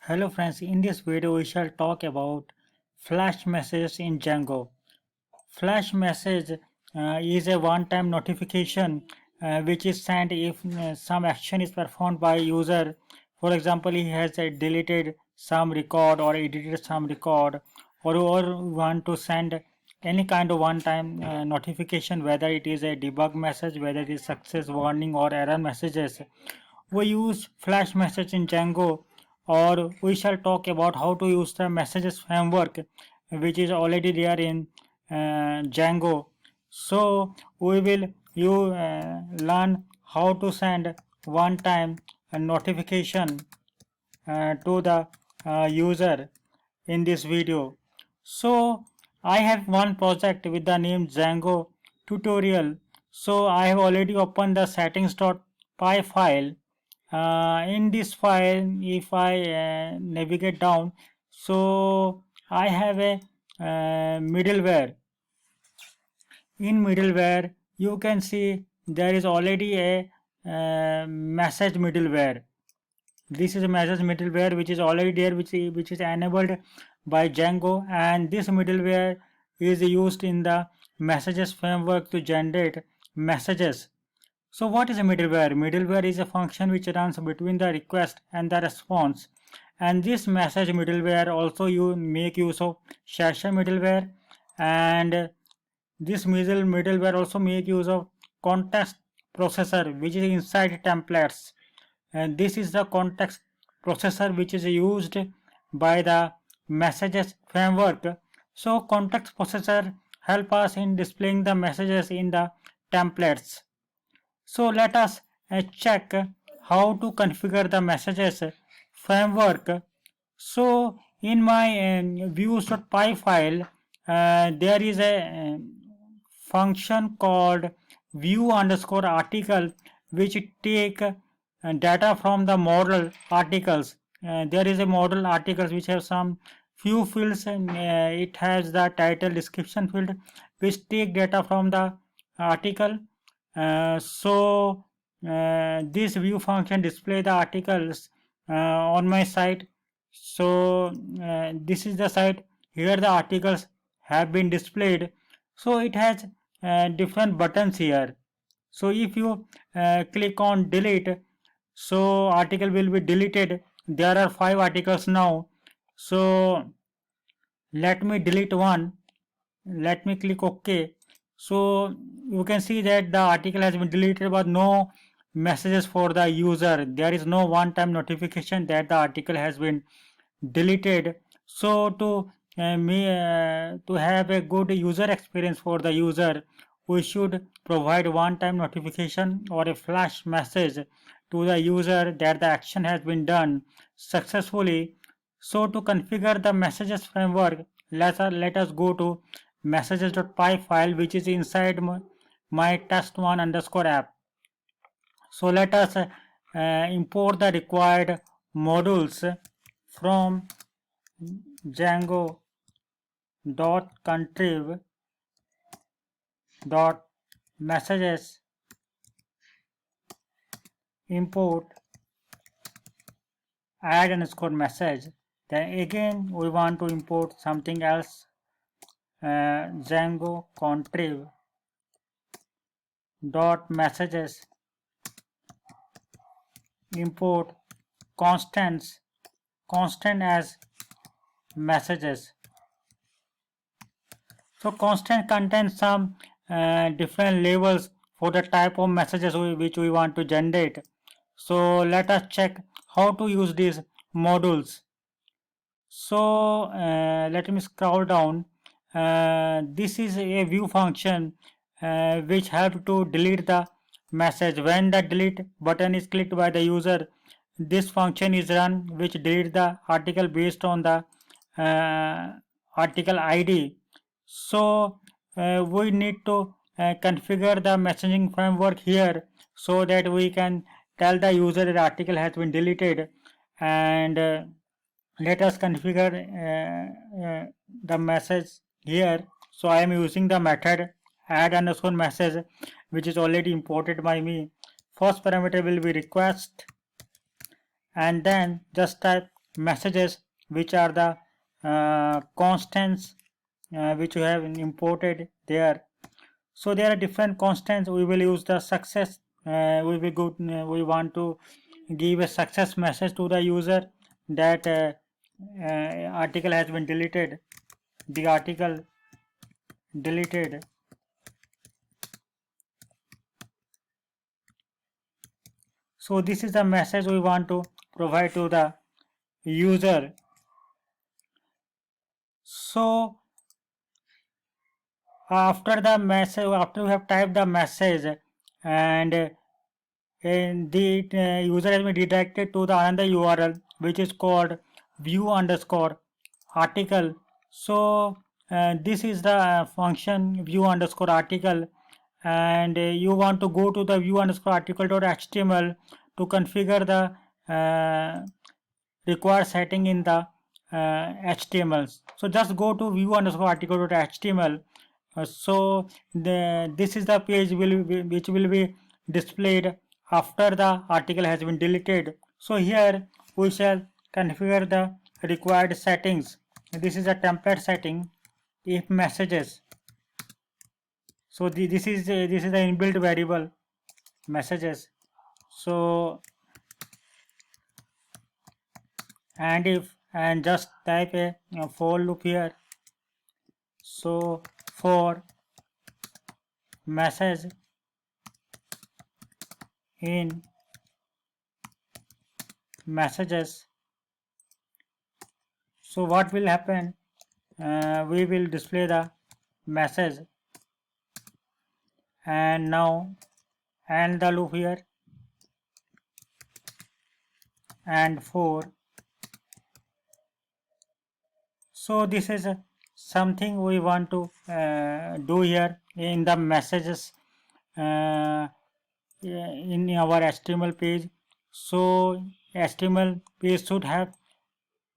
Hello friends, in this video we shall talk about flash messages in Django. Flash message is a one-time notification which is sent if some action is performed by user. For example, he has deleted some record or edited some record, or want to send any kind of one-time notification, whether it is a debug message, whether it is success warning or error messages. We use flash message in Django, or we shall talk about how to use the messages framework which is already there in Django. So we will learn how to send one time a notification to the user in this video. So I have one project with the name Django tutorial. So I have already opened the settings.py file. In this file, if I navigate down, so I have a middleware. In middleware, you can see there is already a message middleware. This is a message middleware which is already there, which is enabled by Django, and this middleware is used in the messages framework to generate messages. So what is a middleware? Middleware is a function which runs between the request and the response, and this message middleware also you make use of session middleware, and this middleware also make use of context processor which is inside templates, and this is the context processor which is used by the messages framework. So context processor help us in displaying the messages in the templates. So let us check how to configure the messages framework. So in my views.py file, there is a function called view underscore article which take data from the model articles. There is a model articles which have some few fields, and it has the title description field which take data from the article. This view function display the articles on my site. So this is the site. Here the articles have been displayed. So it has different buttons here. So if you click on delete, so article will be deleted. There are 5 articles now. So let me delete one. Let me click OK. So you can see that the article has been deleted, but no messages for the user. There is no one-time notification that the article has been deleted. So to have a good user experience for the user, we should provide one-time notification or a flash message to the user that the action has been done successfully. So to configure the messages framework, let us go to messages.py file which is inside my test1 underscore app. So let us import the required modules from django.contrib.messages import add underscore message. Then again we want to import something else, Django contrib dot messages import constant as messages. So constant contains some different labels for the type of messages which we want to generate. So let us check how to use these modules. So let me scroll down. This is a view function which helps to delete the message. When the delete button is clicked by the user, this function is run which deletes the article based on the article ID. So we need to configure the messaging framework here so that we can tell the user that article has been deleted, and let us configure the message here. So I am using the method add underscore message which is already imported by me. First parameter will be request, and then just type messages which are the constants which you have imported there. So there are different constants. We will use the success. We want to give a success message to the user that article has been deleted. The article deleted. So this is the message we want to provide to the user. So after the message, after we have typed the message, and the user has been redirected to the another URL which is called view underscore article. So this is the function view underscore article, and you want to go to the view underscore article.html to configure the required setting in the HTML. So just go to view underscore article.html. So this is the page which will be displayed after the article has been deleted. So here we shall configure the required settings. This is a template setting. If messages. So this is the inbuilt variable messages. So and if and just type a for loop here. So for message in messages, so what will happen, we will display the message, and now and the loop here, and for. So this is something we want to do here in the messages in our HTML page. So HTML page should have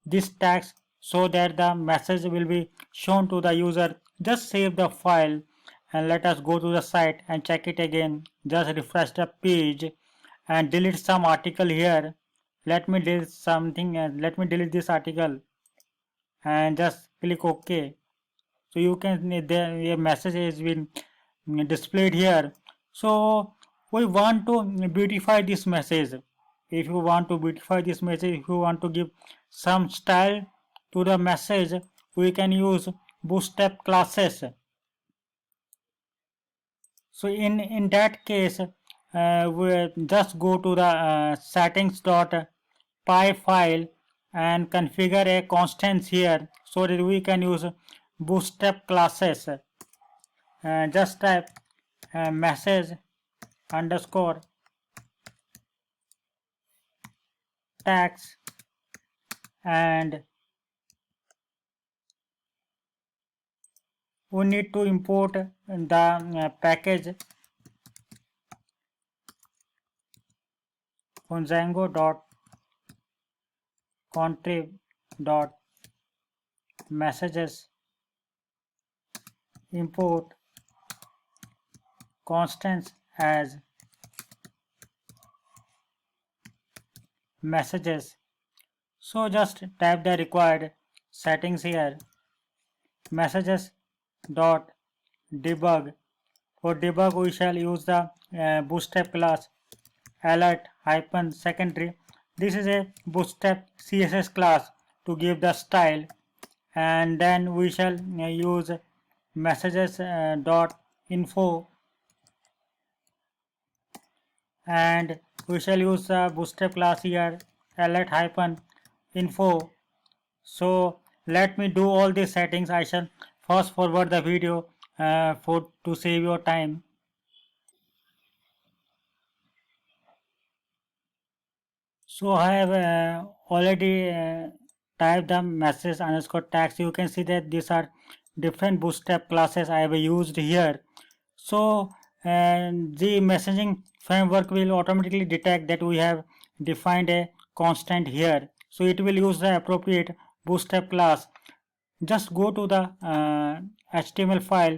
this tags so that the message will be shown to the user. Just save the file and let us go to the site and check it again. Just refresh the page and delete some article here. Let me delete something, let me delete this article and just click OK. So you can, the message has been displayed here. So we want to beautify this message. If you want to beautify this message, if you want to give some style to the message, we can use bootstrap classes. So in that case, we just go to the settings.py file and configure a constants here so that we can use bootstrap classes. Just type message underscore tags, and we need to import the package on django.contrib.messages import constants as messages. So just type the required settings here. Messages dot debug. For debug we shall use the bootstrap class alert hyphen secondary. This is a bootstrap CSS class to give the style, and then we shall use messages dot info, and we shall use the bootstrap class here alert hyphen info. So let me do all these settings. I shall fast forward the video for to save your time. So I have already typed the message underscore tags. You can see that these are different bootstrap classes I have used here. So the messaging framework will automatically detect that we have defined a constant here. So it will use the appropriate bootstrap class. Just go to the HTML file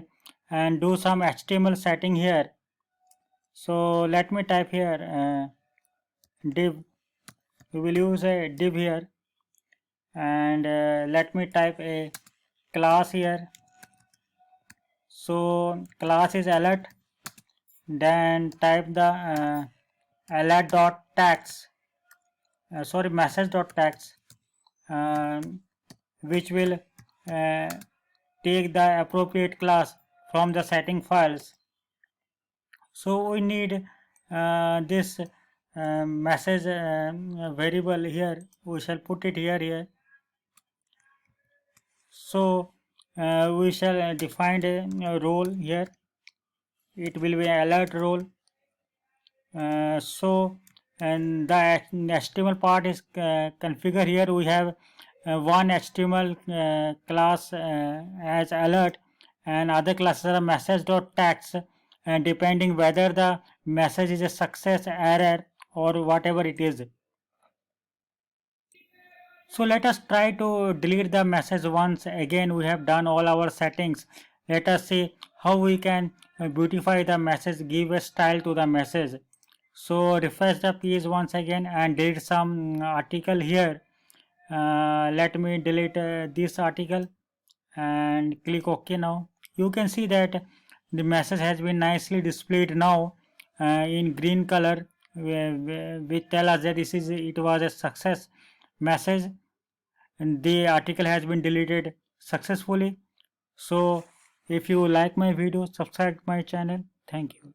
and do some HTML setting here. So let me type here div. We will use a div here, and let me type a class here. So class is alert, then type the alert dot tags, sorry, message dot tags, which will uh, take the appropriate class from the setting files. So we need this message variable here. We shall put it here. So we shall define a role here. It will be alert role. So and the HTML part is configured here. We have one HTML class as alert, and other classes are message.tags, and depending whether the message is a success, error, or whatever it is. So let us try to delete the message once again. We have done all our settings. Let us see how we can beautify the message, give a style to the message. So refresh the page once again and delete some article here. Let me delete this article and click OK now. You can see that the message has been nicely displayed now in green color, which tell us that it was a success message and the article has been deleted successfully. So if you like my video, subscribe my channel. Thank you.